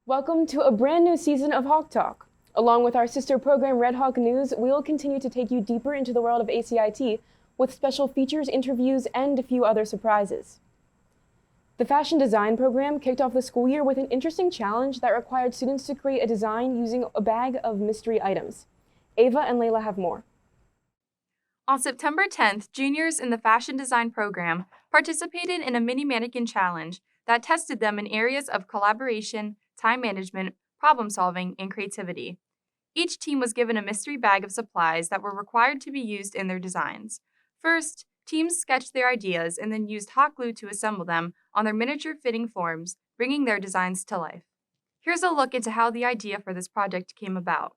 Welcome to a brand new season of Hawk Talk. Along with our sister program Red Hawk News, we will continue to take you deeper into the world of ACIT with special features, interviews, and a few other surprises. The fashion design program kicked off the school year with an interesting challenge that required students to create a design using a bag of mystery items. Ava and Layla have more. On September 10th, juniors in the fashion design program participated in a mini mannequin challenge that tested them in areas of collaboration, time management, problem solving, and creativity. Each team was given a mystery bag of supplies that were required to be used in their designs. First, teams sketched their ideas and then used hot glue to assemble them on their miniature fitting forms, bringing their designs to life. Here's a look into how the idea for this project came about.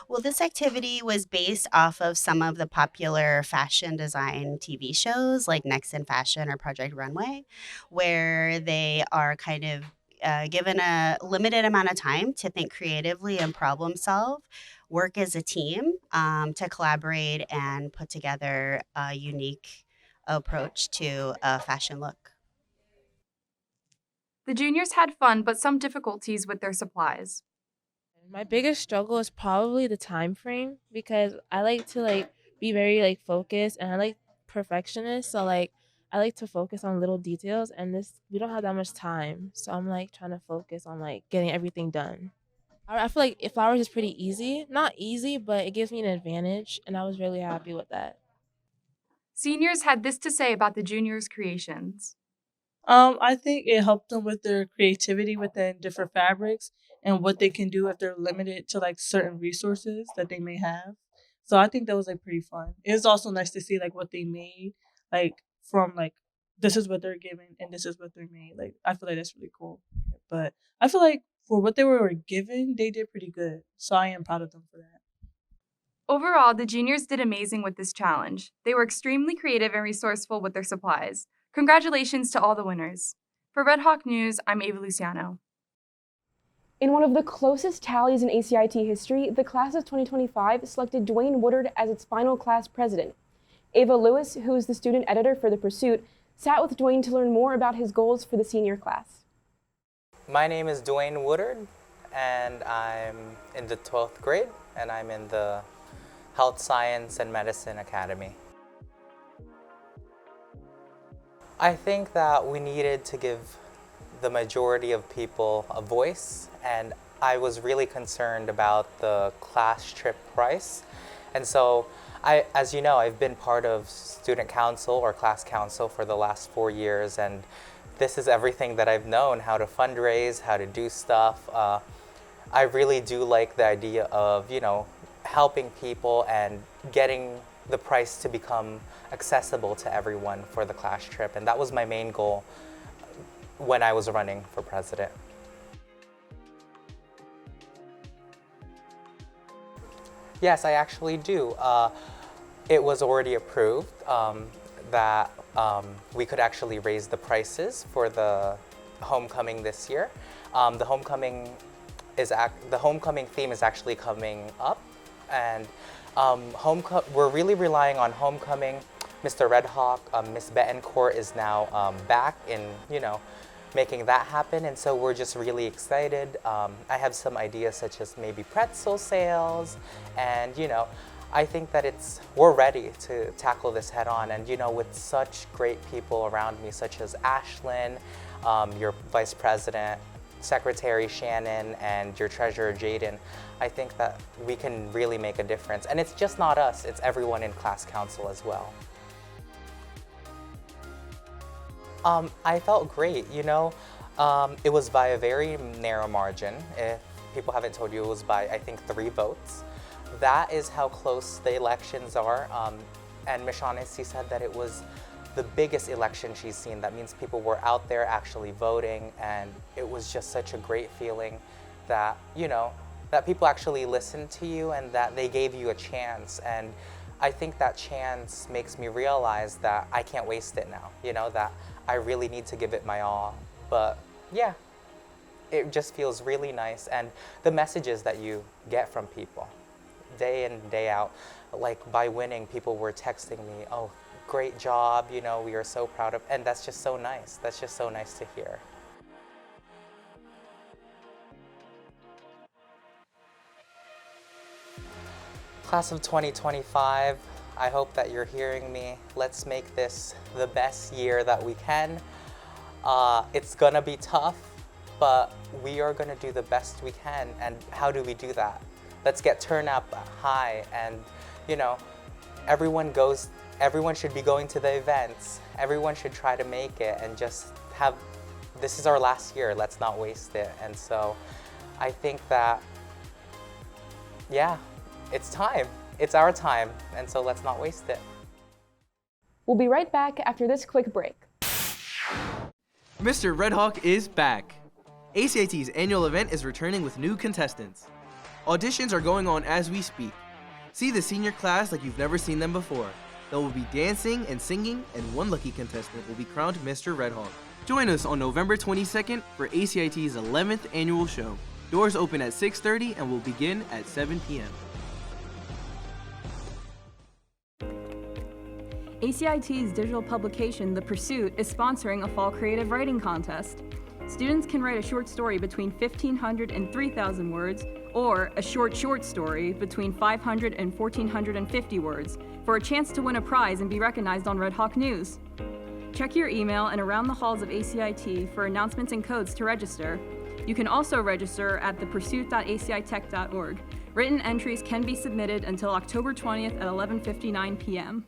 Well, this activity was based off of some of the popular fashion design TV shows like Next in Fashion or Project Runway, where they are kind of given a limited amount of time to think creatively and problem solve, work as a team to collaborate and put together a unique approach to a fashion look. The juniors had fun but some difficulties with their supplies. My biggest struggle is probably the time frame because I like to be very focused and I like perfectionist. So I like to focus on little details and this we don't have that much time. So I'm trying to focus on getting everything done. I feel like if flowers is pretty easy. Not easy, but it gives me an advantage and I was really happy with that. Seniors had this to say about the juniors' creations. I think it helped them with their creativity within different fabrics and what they can do if they're limited to certain resources that they may have. So I think that was pretty fun. It was also nice to see what they made, from this is what they're given and this is what they're made. I feel like that's really cool. But I feel like for what they were given, they did pretty good. So I am proud of them for that. Overall, the juniors did amazing with this challenge. They were extremely creative and resourceful with their supplies. Congratulations to all the winners. For Red Hawk News, I'm Ava Luciano. In one of the closest tallies in ACIT history, the class of 2025 selected Dwayne Woodard as its final class president. Ava Lewis, who is the student editor for The Pursuit, sat with Dwayne to learn more about his goals for the senior class. My name is Dwayne Woodard, and I'm in the 12th grade, and I'm in the Health Science and Medicine Academy. I think that we needed to give the majority of people a voice, and I was really concerned about the class trip price. And so, as you know, I've been part of student council or class council for the last 4 years, and this is everything that I've known, how to fundraise, how to do stuff. I really do like the idea of, helping people and getting the price to become accessible to everyone for the class trip. And that was my main goal when I was running for president. Yes, I actually do. It was already approved that we could actually raise the prices for the homecoming this year. The homecoming theme is actually coming up, and we're really relying on homecoming. Mr. Red Hawk, Miss Betancourt is now back in, making that happen, and so we're just really excited. I have some ideas such as maybe pretzel sales, and I think that we're ready to tackle this head on, and with such great people around me, such as Ashlyn, your Vice President, Secretary Shannon, and your Treasurer Jaden, I think that we can really make a difference. And it's just not us, it's everyone in class council as well. I felt great, it was by a very narrow margin. If people haven't told you, it was by, I think, 3 votes. That is how close the elections are. And Ms. Shaughnessy said that it was the biggest election she's seen. That means people were out there actually voting, and it was just such a great feeling that, that people actually listened to you and that they gave you a chance. And I think that chance makes me realize that I can't waste it now, that I really need to give it my all. But yeah, it just feels really nice. And the messages that you get from people day in, day out, by winning, people were texting me, oh, great job, we are so proud of, and that's just so nice. That's just so nice to hear. Class of 2025, I hope that you're hearing me. Let's make this the best year that we can. It's gonna be tough, but we are gonna do the best we can. And how do we do that? Let's get turnout high, and you know, everyone should be going to the events. Everyone should try to make it and just have, this is our last year, let's not waste it. And so I think that, yeah, it's time. It's our time, and so let's not waste it. We'll be right back after this quick break. Mr. Red Hawk is back. ACIT's annual event is returning with new contestants. Auditions are going on as we speak. See the senior class like you've never seen them before. They will be dancing and singing, and one lucky contestant will be crowned Mr. Red Hawk. Join us on November 22nd for ACIT's 11th annual show. Doors open at 6:30 and will begin at 7 p.m. ACIT's digital publication, The Pursuit, is sponsoring a fall creative writing contest. Students can write a short story between 1,500 and 3,000 words, or a short story between 500 and 1,450 words, for a chance to win a prize and be recognized on Red Hawk News. Check your email and around the halls of ACIT for announcements and codes to register. You can also register at thepursuit.acitech.org. Written entries can be submitted until October 20th at 11:59 p.m.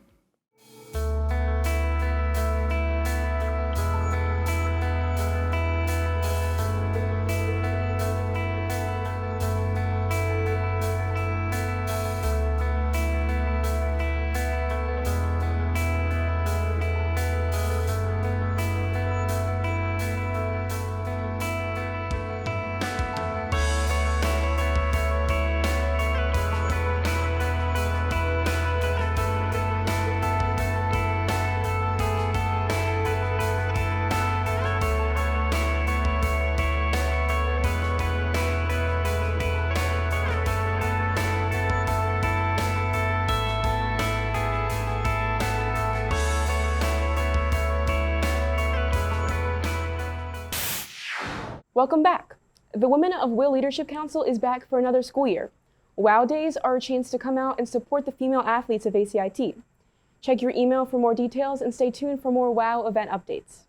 Welcome back. The Women of Will Leadership Council is back for another school year. WOW Days are a chance to come out and support the female athletes of ACIT. Check your email for more details and stay tuned for more WOW event updates.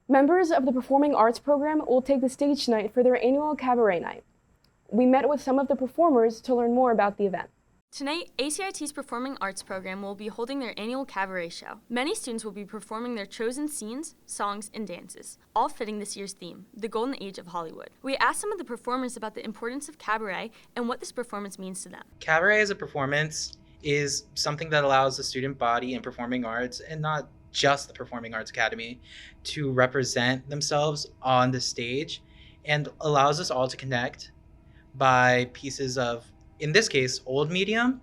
Members of the Performing Arts program will take the stage tonight for their annual Cabaret night. We met with some of the performers to learn more about the event. Tonight, ACIT's Performing Arts program will be holding their annual cabaret show. Many students will be performing their chosen scenes, songs, and dances, all fitting this year's theme, the Golden Age of Hollywood. We asked some of the performers about the importance of cabaret and what this performance means to them. Cabaret as a performance is something that allows the student body in performing arts, and not just the Performing Arts Academy, to represent themselves on the stage, and allows us all to connect by pieces of, in this case, old medium,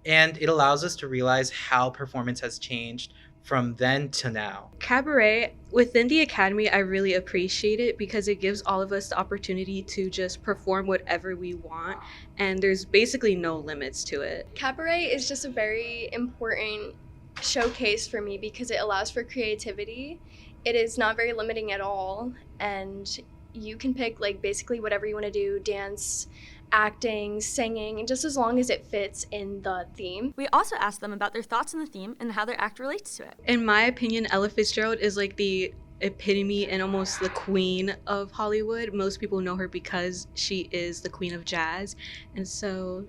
and it allows us to realize how performance has changed from then to now. Cabaret, within the Academy, I really appreciate it because it gives all of us the opportunity to just perform whatever we want, and there's basically no limits to it. Cabaret is just a very important showcase for me because it allows for creativity. It is not very limiting at all, and you can pick basically whatever you want to do, dance, acting, singing, and just as long as it fits in the theme. We also asked them about their thoughts on the theme and how their act relates to it. In my opinion, Ella Fitzgerald is the epitome and almost the queen of Hollywood. Most people know her because she is the queen of jazz, and so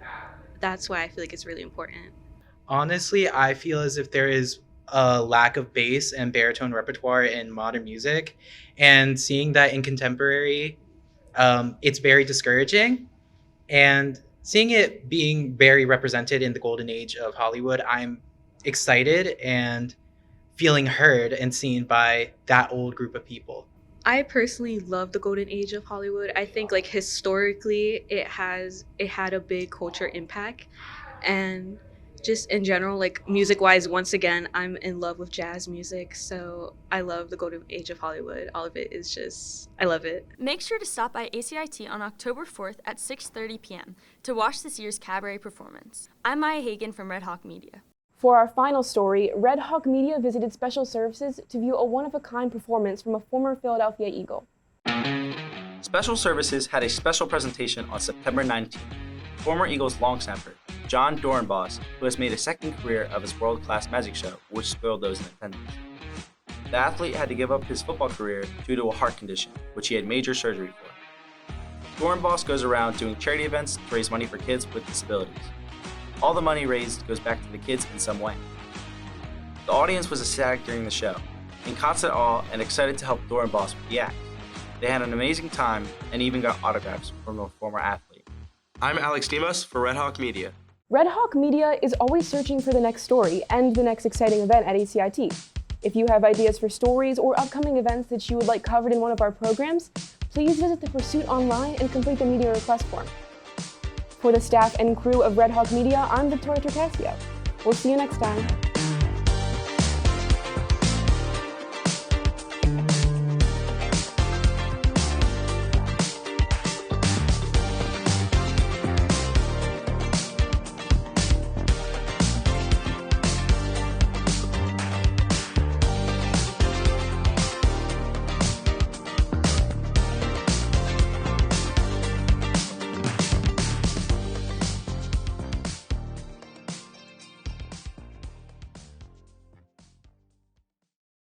that's why I feel like it's really important. Honestly, I feel as if there is a lack of bass and baritone repertoire in modern music, and seeing that in contemporary, it's very discouraging. And seeing it being very represented in the golden age of Hollywood, I'm excited and feeling heard and seen by that old group of people. I personally love the golden age of Hollywood. I think like historically it had a big culture impact, and just in general, like music wise, once again, I'm in love with jazz music. So I love the golden age of Hollywood. All of it is just, I love it. Make sure to stop by ACIT on October 4th at 6:30 p.m. to watch this year's cabaret performance. I'm Maya Hagan from Red Hawk Media. For our final story, Red Hawk Media visited Special Services to view a one-of-a-kind performance from a former Philadelphia Eagle. Special Services had a special presentation on September 19th. Former Eagles long snapper John Dorenbos, who has made a second career of his world-class magic show, which spoiled those in attendance. The athlete had to give up his football career due to a heart condition, which he had major surgery for. Dorenbos goes around doing charity events to raise money for kids with disabilities. All the money raised goes back to the kids in some way. The audience was ecstatic during the show, in constant awe and excited to help Dorenbos with the act. They had an amazing time and even got autographs from a former athlete. I'm Alex Demos for Red Hawk Media. Red Hawk Media is always searching for the next story and the next exciting event at ACIT. If you have ideas for stories or upcoming events that you would like covered in one of our programs, please visit the Pursuit online and complete the media request form. For the staff and crew of Red Hawk Media, I'm Victoria Turcasio. We'll see you next time.